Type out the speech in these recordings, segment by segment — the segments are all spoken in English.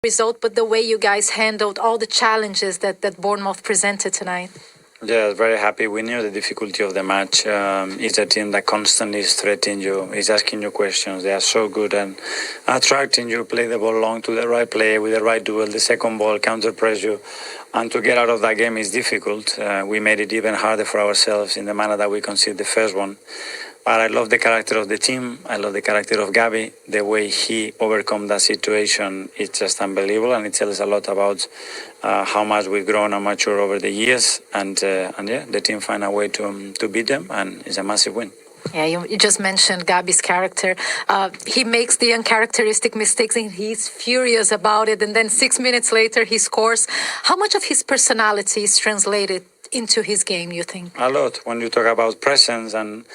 result, but the way you guys handled all the challenges that Bournemouth presented tonight. Yeah, very happy. We knew the difficulty of the match. It's a team that constantly is threatening you, is asking you questions. They are so good and attracting you, play the ball long to the right player with the right duel, the second ball, counter press you. And to get out of that game is difficult. We made it even harder for ourselves in the manner that we conceded the first one. But I love the character of the team. I love the character of Gabi. The way he overcome that situation, it's just unbelievable. And it tells a lot about how much we've grown and matured over the years. And yeah, the team find a way to beat them. And it's a massive win. Yeah, you just mentioned Gabi's character. He makes the uncharacteristic mistakes and he's furious about it. And then 6 minutes later, he scores. How much of his personality is translated into his game, you think? A lot. When you talk about presence and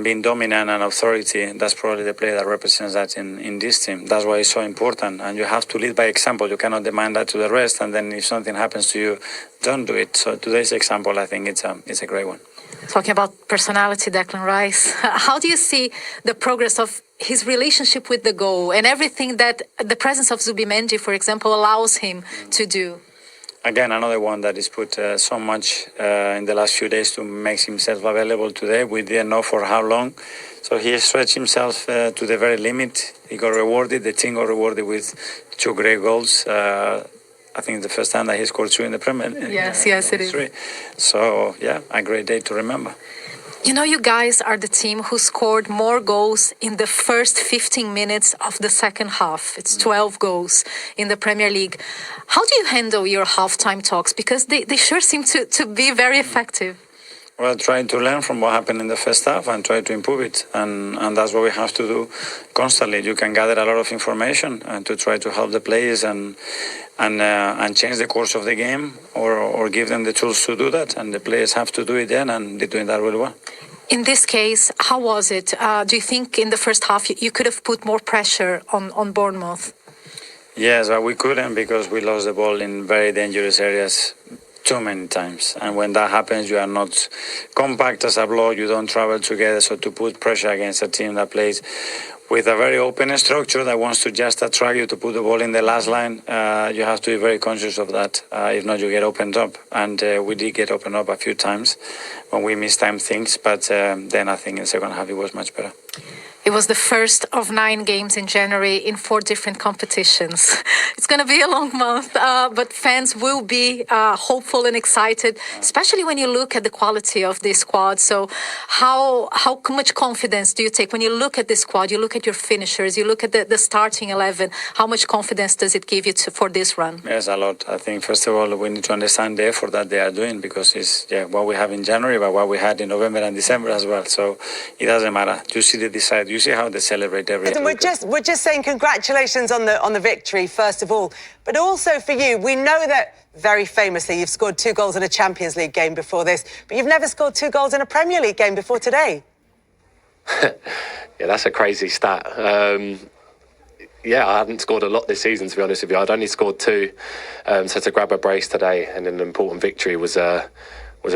being dominant and authority, that's probably the player that represents that in this team. That's why it's so important. And you have to lead by example. You cannot demand that to the rest. And then if something happens to you, don't do it. So today's example, I think it's a great one. Talking about personality, Declan Rice, how do you see the progress of his relationship with the goal and everything that the presence of Zubimendi, for example, allows him to do? Again, another one that is put so much in the last few days to make himself available today. We didn't know for how long. So he stretched himself to the very limit. He got rewarded. The team got rewarded with 2 great goals. I think the first time that he scored 2 in the Premier League. Yes, it is. So, yeah, a great day to remember. You know, you guys are the team who scored more goals in the first 15 minutes of the second half. It's 12 goals in the Premier League. How do you handle your halftime talks? Because they sure seem to be very effective. Well, trying to learn from what happened in the first half and try to improve it. And that's what we have to do constantly. You can gather a lot of information and to try to help the players and change the course of the game or give them the tools to do that. And the players have to do it then, and they're doing that really well. In this case, how was it? Do you think in the first half you could have put more pressure on Bournemouth? Yes, but we couldn't because we lost the ball in very dangerous areas too many times. And when that happens, you are not compact as a block, you don't travel together. So to put pressure against a team that plays with a very open structure that wants to just attract you to put the ball in the last line, you have to be very conscious of that. If not, you get opened up. And we did get opened up a few times when we mistimed things. But then I think in the second half it was much better. It was the first of 9 games in January in 4 different competitions. It's going to be a long month, but fans will be hopeful and excited, especially when you look at the quality of this squad. So how much confidence do you take when you look at this squad, you look at your finishers, you look at the starting 11, how much confidence does it give you for this run? Yes, a lot. I think, first of all, we need to understand the effort that they are doing because it's what we have in January, but what we had in November and December as well. So it doesn't matter. You see the decide. You see how they celebrate every day. We're just saying congratulations on the victory, first of all. But also for you, we know that very famously you've scored 2 goals in a Champions League game before this, but you've never scored 2 goals in a Premier League game before today. Yeah, that's a crazy stat. Yeah, I hadn't scored a lot this season, to be honest with you. I'd only scored 2. So to grab a brace today and an important victory was a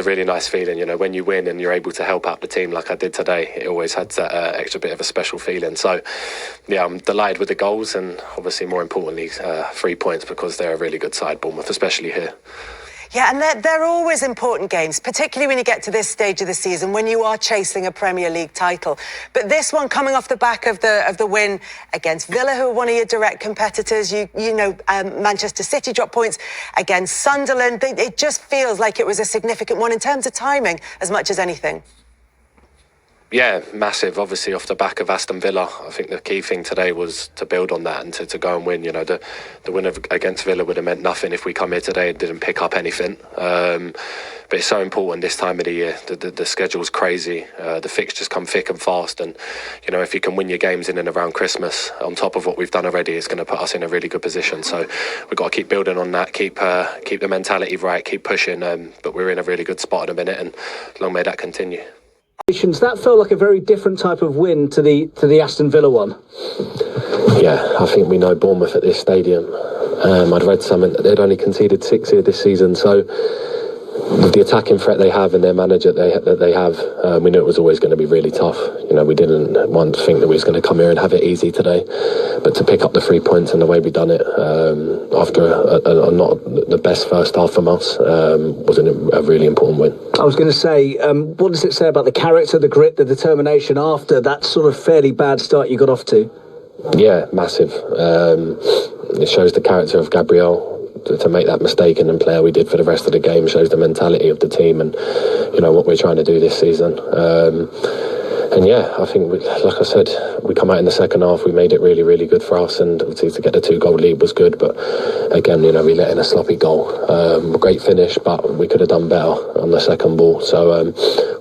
really nice feeling. You know, when you win and you're able to help out the team like I did today, it always had that extra bit of a special feeling. So, yeah, I'm delighted with the goals and obviously more importantly 3 points because they're a really good side, Bournemouth, especially here. Yeah, and they're always important games, particularly when you get to this stage of the season, when you are chasing a Premier League title. But this one coming off the back of the win against Villa, who are one of your direct competitors. You know, Manchester City dropped points against Sunderland. It just feels like it was a significant one in terms of timing as much as anything. Yeah, massive. Obviously, off the back of Aston Villa, I think the key thing today was to build on that and to go and win. You know, the win against Villa would have meant nothing if we come here today and didn't pick up anything. But it's so important this time of the year. The schedule's crazy. The fixtures come thick and fast. And, you know, if you can win your games in and around Christmas, on top of what we've done already, it's going to put us in a really good position. So we've got to keep building on that, keep the mentality right, keep pushing. But we're in a really good spot in a minute, and long may that continue. That felt like a very different type of win to the Aston Villa one. Yeah, I think we know Bournemouth at this stadium. I'd read something that they'd only conceded 6 here this season, so with the attacking threat they have and their manager that they have, we knew it was always going to be really tough. We didn't once think that we was going to come here and have it easy today, but to pick up the 3 points and the way we done it after a not the best first half from us was a really important win. I was going to say, what does it say about the character, the grit, the determination after that sort of fairly bad start you got off to? Yeah, massive. It shows the character of Gabriel. To make that mistake and then play how we did for the rest of the game shows the mentality of the team and what we're trying to do this season. And yeah, I think, like I said, we come out in the second half, we made it really, really good for us, and obviously to get the 2-goal lead was good, but again, we let in a sloppy goal. Great finish, but we could have done better on the second ball, so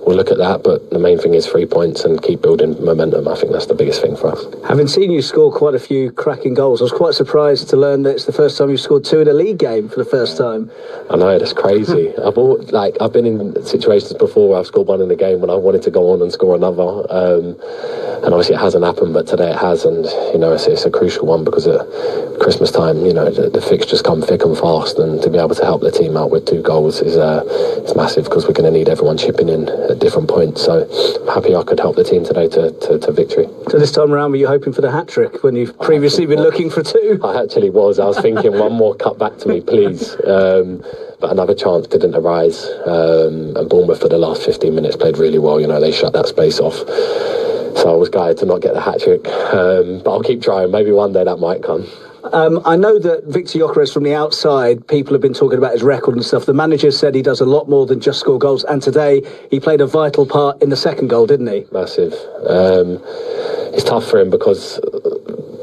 we'll look at that, but the main thing is 3 points and keep building momentum. I think that's the biggest thing for us. Having seen you score quite a few cracking goals, I was quite surprised to learn that it's the first time you've scored 2 in a league game for the first time. I know, that's crazy. I've been in situations before where I've scored 1 in a game when I wanted to go on and score another. And obviously it hasn't happened, but today it has, and it's a crucial one because at Christmas time, the fixtures come thick and fast, and to be able to help the team out with 2 goals is massive because we're going to need everyone chipping in at different points. So I'm happy I could help the team today to victory. So this time around, were you hoping for the hat-trick when you've previously been looking for 2? I actually was. I was thinking one more cut back to me, please. But another chance didn't arise, and Bournemouth for the last 15 minutes played really well. They shut that space off. So I was gutted to not get the hat-trick, but I'll keep trying. Maybe one day that might come. I know that Victor Gyökeres from the outside, people have been talking about his record and stuff. The manager said he does a lot more than just score goals, and today he played a vital part in the second goal, didn't he? Massive. It's tough for him because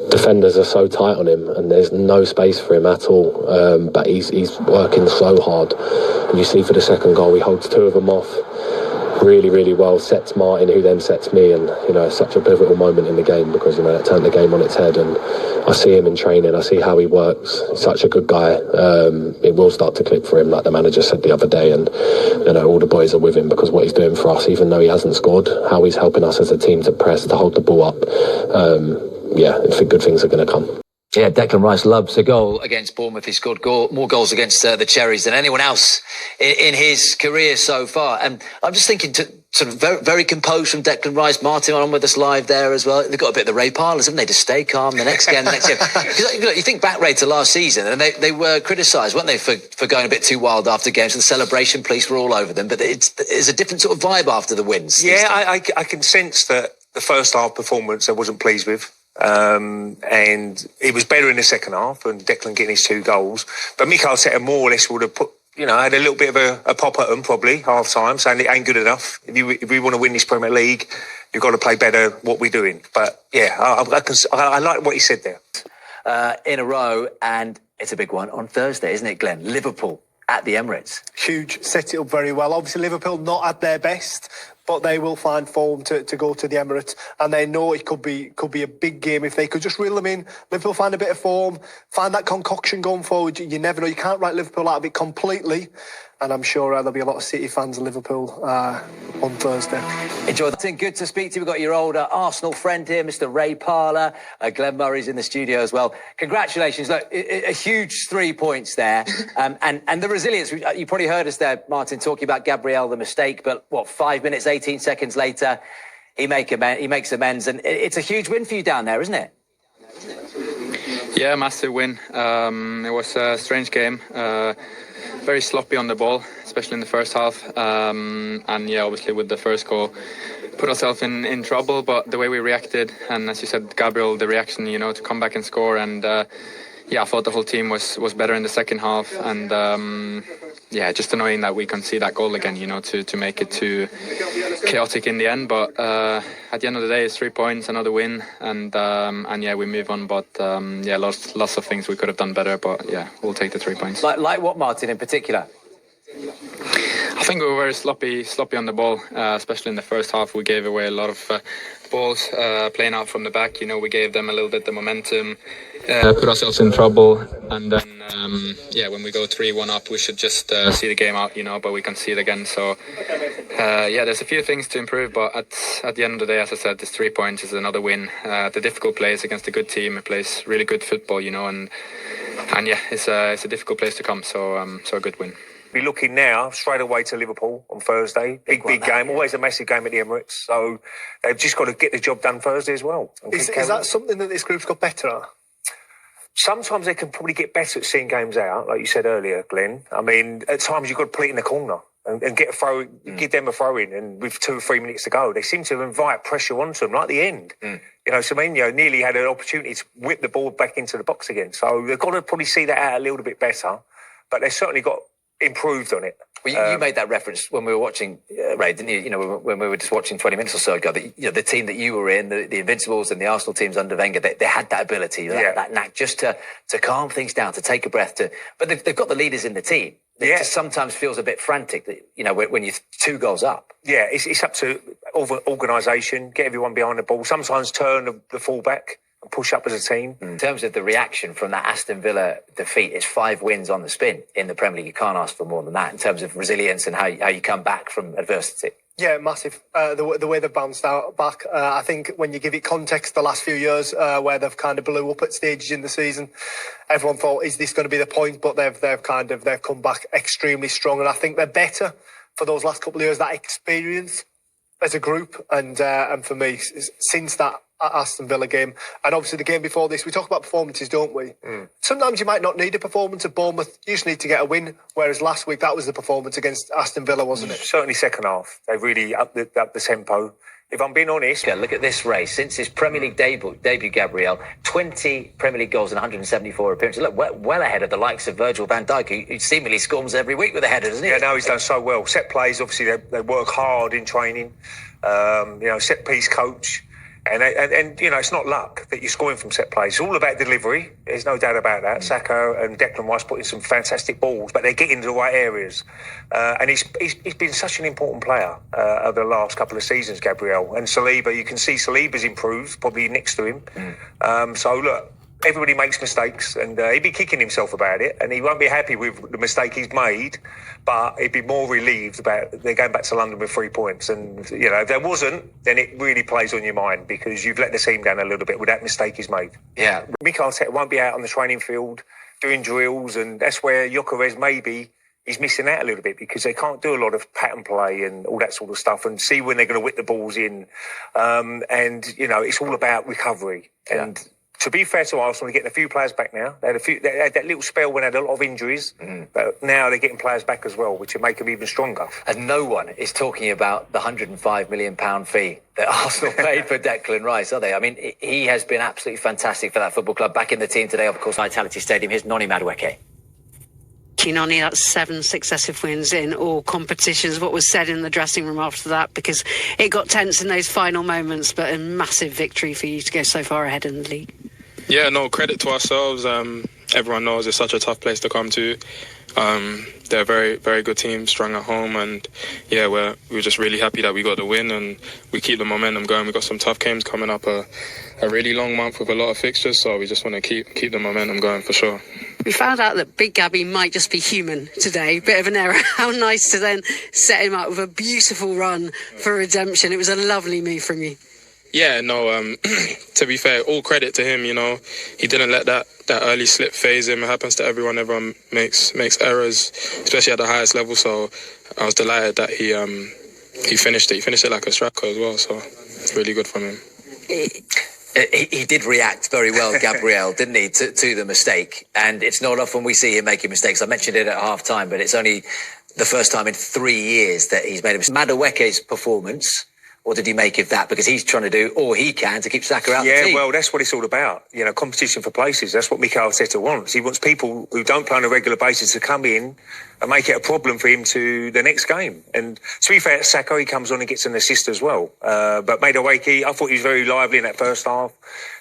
defenders are so tight on him and there's no space for him at all, but he's working so hard, and you see for the second goal he holds 2 of them off really, really well, sets Martin, who then sets me, and it's such a pivotal moment in the game because that turned the game on its head. And I see him in training, I see how he works. He's such a good guy. It will start to click for him, like the manager said the other day, and all the boys are with him because what he's doing for us, even though he hasn't scored, how he's helping us as a team to press, to hold the ball up. I think good things are going to come. Yeah, Declan Rice loves a goal against Bournemouth. He scored more goals against the Cherries than anyone else in his career so far. And I'm just thinking to sort of very, very composed from Declan Rice. Martin on with us live there as well. They've got a bit of the Ray Parlours, haven't they? To stay calm the next game, Because you think back, Ray, to last season, and they were criticised, weren't they, for going a bit too wild after games. The celebration police were all over them. But it's a different sort of vibe after the wins. Yeah, I can sense that the first half performance I wasn't pleased with. And it was better in the second half, and Declan getting his 2 goals. But Mikel Arteta more or less would have put, had a little bit of a pop at them probably half time, saying it ain't good enough. If we want to win this Premier League, you've got to play better what we're doing. But yeah, I like what he said there. In a row, and it's a big one on Thursday, isn't it, Glenn? Liverpool at the Emirates. Huge, set it up very well. Obviously, Liverpool not at their best, but they will find form to go to the Emirates, and they know it could be a big game if they could just reel them in. Liverpool find a bit of form, find that concoction going forward. You never know. You can't write Liverpool out of it completely, and I'm sure there'll be a lot of City fans of Liverpool on Thursday. Enjoy that. Good to speak to you. We've got your older Arsenal friend here, Mr. Ray Parlour. Glenn Murray's in the studio as well. Congratulations. Look, a huge 3 points there. And the resilience. You probably heard us there, Martin, talking about Gabriel, the mistake. But 5 minutes, 18 seconds later, he makes amends. And it's a huge win for you down there, isn't it? Yeah, massive win. It was a strange game. Very sloppy on the ball, especially in the first half. And yeah, obviously with the first goal, put ourselves in trouble. But the way we reacted, and as you said, Gabriel, the reaction, to come back and score. And I thought the whole team was better in the second half. And just annoying that we can see that goal again, to make it too chaotic in the end. But at the end of the day, it's 3 points, another win, and we move on. But lots of things we could have done better. But we'll take the 3 points. Like what, Martin, in particular? I think we were very sloppy on the ball, especially in the first half. We gave away a lot of balls playing out from the back. We gave them a little bit the momentum, put ourselves in trouble, and then when we go 3-1 up, we should just see the game out, but we can see it again. So there's a few things to improve, but at the end of the day, as I said, this 3 points is another win. The difficult place against a good team, it plays really good football, and it's a difficult place to come. So a good win. Be looking now straight away to Liverpool on Thursday. Big game. Always a massive game at the Emirates. So they've just got to get the job done Thursday as well. Is that something that this group's got better at? Sometimes they can probably get better at seeing games out, like you said earlier, Glenn. I mean, at times you've got to put it in the corner and get a throw, give them a throw in, and with 2 or 3 minutes to go, they seem to invite pressure onto them, like the end. You know, Semenyo nearly had an opportunity to whip the ball back into the box again. So they've got to probably see that out a little bit better, but they've certainly got improved on it. Well, you made that reference when we were watching, Ray, didn't you? You know, when we were just watching 20 minutes or so ago, that, you know, the team that you were in, the Invincibles and the Arsenal teams under Wenger, they had that ability, that knack just to calm things down, to take a breath. But they've got the leaders in the team. It just sometimes feels a bit frantic, you know, when you're 2 goals up. Yeah, it's up to organisation, get everyone behind the ball, sometimes turn the full-back and push up as a team. In terms of the reaction from that Aston Villa defeat, it's 5 wins on the spin in the Premier League. You can't ask for more than that in terms of resilience and how you come back from adversity. Yeah, massive. The way they've bounced back. I think when you give it context, the last few years where they've kind of blew up at stages in the season, everyone thought, is this going to be the point? But they've come back extremely strong, and I think they're better for those last couple of years. That experience as a group, and for me, since that Aston Villa game, and obviously the game before this, we talk about performances, don't we? Sometimes you might not need a performance at Bournemouth, you just need to get a win, whereas last week that was the performance against Aston Villa, wasn't it? Certainly second half, they really upped the tempo. If I'm being honest... Yeah, look at this race. Since his Premier League debut, Gabriel, 20 Premier League goals and 174 appearances. Look, well ahead of the likes of Virgil van Dijk, who seemingly scores every week with a header, doesn't he? Yeah, no, he's done so well. Set plays, obviously, they work hard in training. Set piece coach. And you know, it's not luck that you're scoring from set plays. It's all about delivery. There's no doubt about that. Saka and Declan Rice putting some fantastic balls, but they're getting to the right areas. And he's been such an important player over the last couple of seasons, Gabriel. And Saliba, you can see Saliba's improved, probably next to him. So look, everybody makes mistakes, and he'd be kicking himself about it, and he won't be happy with the mistake he's made, but he'd be more relieved about they're going back to London with 3 points. And, you know, if there wasn't, then it really plays on your mind because you've let the team down a little bit with that mistake he's made. Yeah. Mikel Arteta won't be out on the training field doing drills, and that's where Gyökeres maybe he's missing out a little bit because they can't do a lot of pattern play and all that sort of stuff and see when they're going to whip the balls in. And, you know, it's all about recovery. And to be fair to Arsenal, they're getting a few players back now. They had that little spell when they had a lot of injuries, but now they're getting players back as well, which will make them even stronger. And no one is talking about the £105 million fee that Arsenal paid for Declan Rice, are they? I mean, he has been absolutely fantastic for that football club. Back in the team today, of course, Vitality Stadium. Here's Noni Madueke. Noni, that's 7 successive wins in all competitions. What was said in the dressing room after that, because it got tense in those final moments, but a massive victory for you to go so far ahead in the league. Yeah, no, credit to ourselves. Everyone knows it's such a tough place to come to. They're a very, very good team, strong at home, and yeah, we're just really happy that we got the win and we keep the momentum going. We've got some tough games coming up, a really long month with a lot of fixtures, so we just want to keep the momentum going for sure. We found out that Big Gabby might just be human today. Bit of an error. How nice to then set him up with a beautiful run for redemption. It was a lovely move from you. Yeah, no, to be fair, all credit to him, you know. He didn't let that early slip phase him. It happens to everyone. Everyone makes errors, especially at the highest level. So I was delighted that he finished it. He finished it like a striker as well, so it's really good from him. He did react very well, Gabriel, didn't he, to the mistake? And it's not often we see him making mistakes. I mentioned it at half-time, but it's only the first time in 3 years that he's made a mistake. Madueke's performance, what did he make of that? Because he's trying to do all he can to keep Saka out of the team. Yeah, well, that's what it's all about. You know, competition for places. That's what Mikel Arteta wants. He wants people who don't play on a regular basis to come in and make it a problem for him to the next game. And to be fair, Saka, he comes on and gets an assist as well. But Madueke, I thought he was very lively in that first half.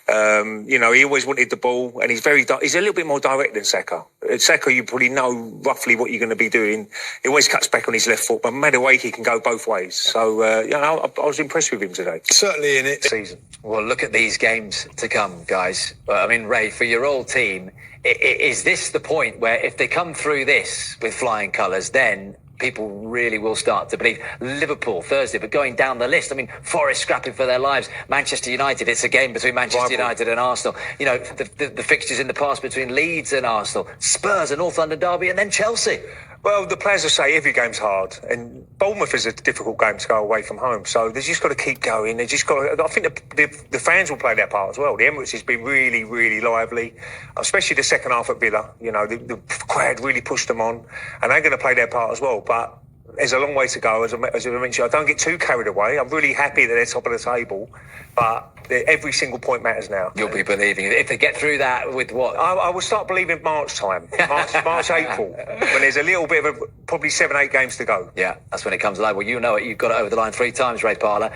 You know, he always wanted the ball, and he's a little bit more direct than Saka. Saka, you probably know roughly what you're going to be doing. He always cuts back on his left foot, but Madueke can go both ways. So, you know, I was impressed with him today. Certainly in it. Season. Well, look at these games to come, guys. I mean, Ray, for your old team, is this the point where if they come through this with flying colours, then people really will start to believe. Liverpool Thursday, but going down the list, I mean, Forest scrapping for their lives. Manchester United, it's a game between Manchester United and Arsenal. You know, the fixtures in the past between Leeds and Arsenal, Spurs, a North London derby, and then Chelsea. Well, the players will say every game's hard, and Bournemouth is a difficult game to go away from home. So they just got to keep going. They just got. I think the fans will play their part as well. The Emirates has been really, really lively, especially the second half at Villa. You know, the crowd really pushed them on, and they're going to play their part as well. But there's a long way to go. As I mentioned, I don't get too carried away. I'm really happy that they're top of the table, but every single point matters now. You'll be believing it. If they get through that with what? I will start believing March time, March, April, when there's a little bit of probably 7-8 games to go. Yeah, that's when it comes alive. Well, you know it. You've got it over the line 3 times, Ray Parlour.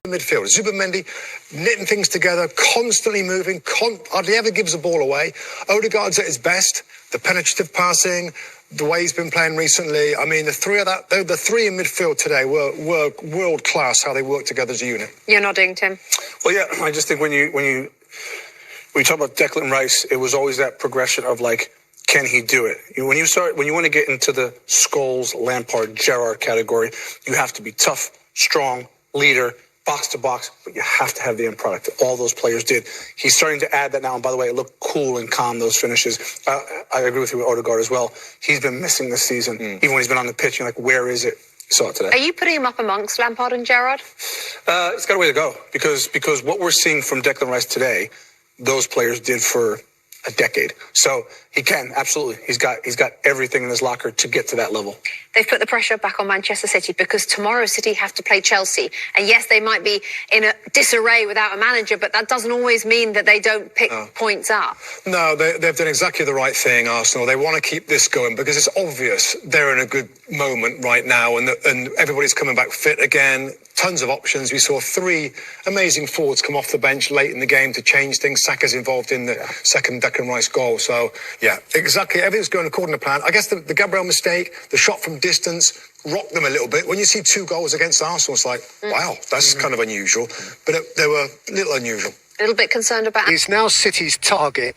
Midfield, Zubimendi knitting things together, constantly moving, hardly ever gives the ball away. Odegaard's at his best, the penetrative passing, the way he's been playing recently. I mean, the three in midfield today were world class how they work together as a unit. You're nodding, Tim. Well, yeah, I just think when you talk about Declan Rice, it was always that progression of like, can he do it? When you want to get into the Scholes, Lampard, Gerrard category, you have to be tough, strong, leader, box to box, but you have to have the end product. All those players did. He's starting to add that now, and by the way, it looked cool and calm, those finishes. I agree with you with Odegaard as well. He's been missing this season, even when he's been on the pitch. You're like, where is it? You saw it today. Are you putting him up amongst Lampard and Gerrard? It's got a way to go, because what we're seeing from Declan Rice today, those players did for a decade. So he can, absolutely. He's got everything in his locker to get to that level. They've put the pressure back on Manchester City because tomorrow City have to play Chelsea. And yes, they might be in a disarray without a manager, but that doesn't always mean that they don't pick points up. No, they've done exactly the right thing, Arsenal. They want to keep this going because it's obvious they're in a good moment right now, and everybody's coming back fit again. Tons of options. We saw 3 amazing forwards come off the bench late in the game to change things. Saka's involved in the second Declan Rice goal. So, yeah, exactly. Everything's going according to plan. I guess the Gabriel mistake, the shot from distance, rocked them a little bit. When you see 2 goals against Arsenal, it's like, wow, that's kind of unusual. But they were a little unusual. A little bit concerned about... It's now City's target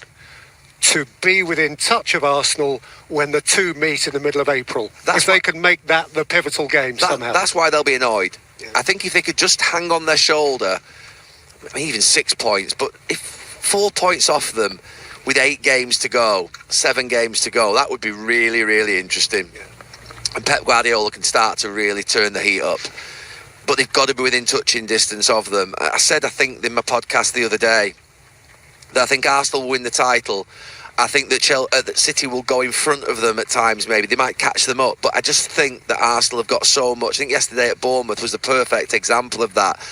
to be within touch of Arsenal when the 2 meet in the middle of April. If they can make that the pivotal game somehow. That's why they'll be annoyed. I think if they could just hang on their shoulder, I mean, even 6 points, but if 4 points off them with 8 games to go, 7 games to go, that would be really, really interesting. And Pep Guardiola can start to really turn the heat up. But they've got to be within touching distance of them. I said, I think, in my podcast the other day, that I think Arsenal will win the title. I think that City will go in front of them at times, maybe. They might catch them up. But I just think that Arsenal have got so much. I think yesterday at Bournemouth was the perfect example of that.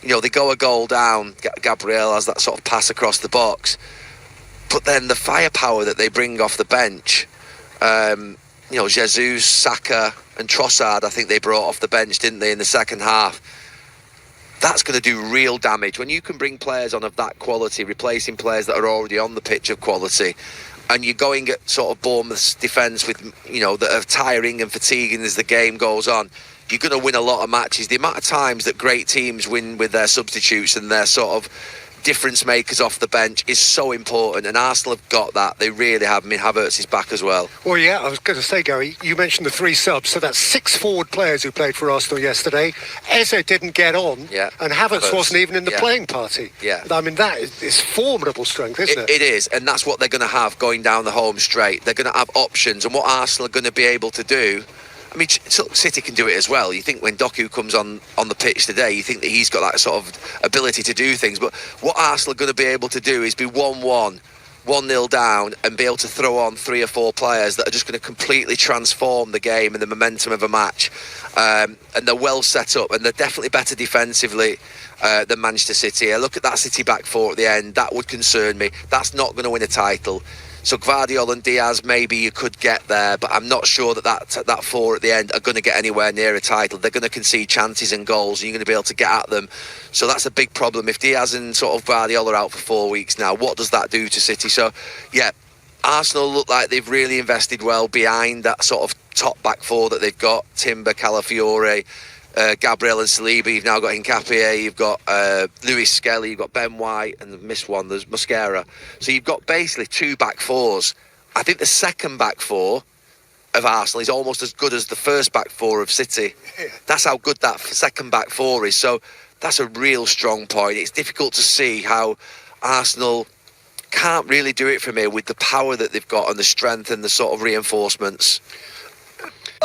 You know, they go a goal down. Gabriel has that sort of pass across the box. But then the firepower that they bring off the bench, you know, Jesus, Saka and Trossard, I think they brought off the bench, didn't they, in the second half? That's going to do real damage. When you can bring players on of that quality, replacing players that are already on the pitch of quality, and you're going at sort of Bournemouth's defence with, you know, that are tiring and fatiguing as the game goes on, you're going to win a lot of matches. The amount of times that great teams win with their substitutes and their sort of difference makers off the bench is so important, and Arsenal have got that. They really have. I mean, Havertz is back as well. Well, yeah, I was going to say, Gary, you mentioned the 3 subs, so that's 6 forward players who played for Arsenal yesterday. Eze didn't get on, and Havertz wasn't even in the playing party. Yeah. I mean, that is formidable strength, isn't it? It is, and that's what they're going to have going down the home straight. They're going to have options, and what Arsenal are going to be able to do, I mean, City can do it as well. You think when Doku comes on the pitch today, you think that he's got that sort of ability to do things. But what Arsenal are going to be able to do is be 1-1, 1-0 down, and be able to throw on 3 or 4 players that are just going to completely transform the game and the momentum of a match. And they're well set up, and they're definitely better defensively than Manchester City. I look at that City back 4 at the end. That would concern me. That's not going to win a title. So Gvardiol and Diaz, maybe you could get there, but I'm not sure that 4 at the end are going to get anywhere near a title. They're going to concede chances and goals, and you're going to be able to get at them. So that's a big problem. If Diaz and sort of Gvardiol are out for 4 weeks now, what does that do to City? So, yeah, Arsenal look like they've really invested well behind that sort of top back 4 that they've got. Timber, Calafiore, Gabriel and Saliba. You've now got Nketiah, you've got Lewis Skelly, you've got Ben White, and the missed one, there's Mosquera. So you've got basically 2 back 4s. I think the second back 4 of Arsenal is almost as good as the first back four of City. That's how good that second back four is. So that's a real strong point. It's difficult to see how Arsenal can't really do it from here with the power that they've got and the strength and the sort of reinforcements.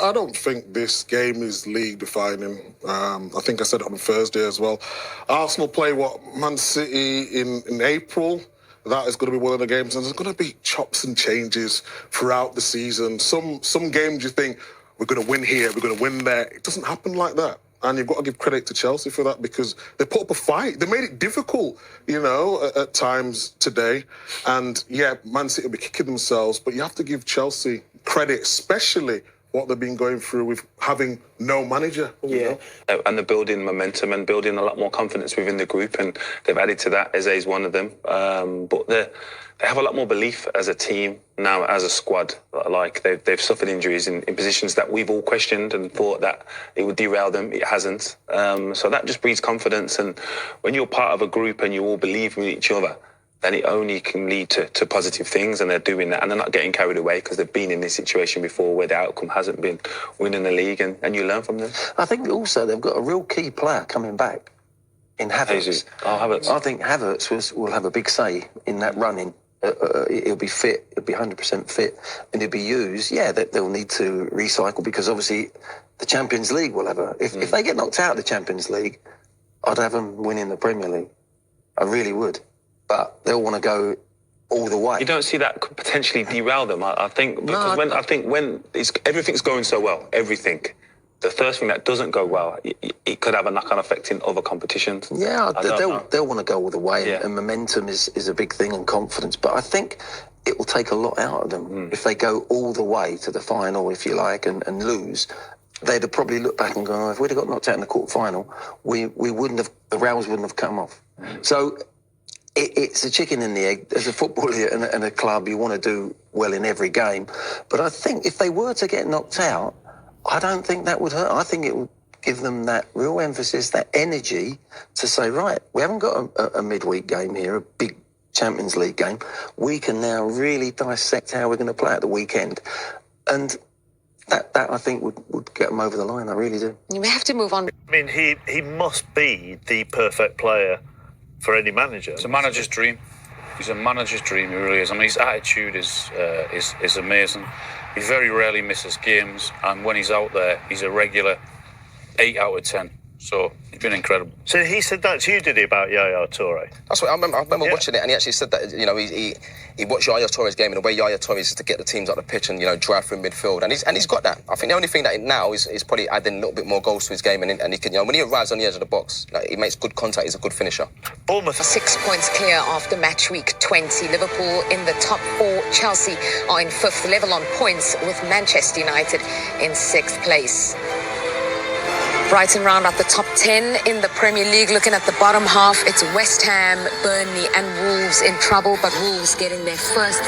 I don't think this game is league defining. I think I said it on Thursday as well. Arsenal play Man City in April. That is going to be one of the games, and there's going to be chops and changes throughout the season. Some games you think we're going to win here, we're going to win there. It doesn't happen like that. And you've got to give credit to Chelsea for that, because they put up a fight. They made it difficult, at times today. And yeah, Man City will be kicking themselves, but you have to give Chelsea credit, especially what they've been going through with having no manager. Yeah. And they're building momentum and building a lot more confidence within the group, and they've added to that. Eze is one of them. But they have a lot more belief as a team now, as a squad. Like they've suffered injuries in positions that we've all questioned and thought that it would derail them. It hasn't. So that just breeds confidence. And when you're part of a group and you all believe in each other, then it only can lead to positive things, and they're doing that, and they're not getting carried away because they've been in this situation before where the outcome hasn't been winning the league, and you learn from them. I think also they've got a real key player coming back in Havertz. Havertz. I think Havertz will have a big say in that running. He'll be fit, he'll be 100% fit, and he'll be used. Yeah, they'll need to recycle, because obviously the Champions League will have if they get knocked out of the Champions League, I'd have them winning the Premier League. I really would. But they'll want to go all the way. You don't see that could potentially derail them, I think, because when everything's going so well, the first thing that doesn't go well, it could have a knock-on effect in other competitions. Yeah, they'll want to go all the way, and momentum is a big thing, and confidence. But I think it will take a lot out of them if they go all the way to the final, if you like, and lose. They'd have probably looked back and gone, oh, if we'd have got knocked out in the quarter-final, the rails wouldn't have come off. So it's a chicken and the egg. As a footballer and a club, you want to do well in every game. But I think if they were to get knocked out, I don't think that would hurt. I think it would give them that real emphasis, that energy to say, right, we haven't got a midweek game here, a big Champions League game. We can now really dissect how we're going to play at the weekend. And that I think would get them over the line. I really do. We have to move on. I mean, he must be the perfect player for any manager. It's a manager's dream. He's a manager's dream, he really is. I mean, his attitude is amazing. He very rarely misses games, and when he's out there, he's a regular 8 out of 10. So he's been incredible. So he said that to you, did he, about Yaya Toure? That's what I remember watching it, and he actually said that, he watched Yaya Toure's game, and the way Yaya Toure is to get the teams out the pitch and, drive through midfield, and he's got that. I think the only thing that now is probably adding a little bit more goals to his game, and he can, when he arrives on the edge of the box, he makes good contact, he's a good finisher. Bournemouth 6 points clear after match week 20. Liverpool in the top 4. Chelsea are in 5th, level on points with Manchester United in 6th place. Brighton round out the top 10 in the Premier League. Looking at the bottom half, it's West Ham, Burnley and Wolves in trouble, but Wolves getting their first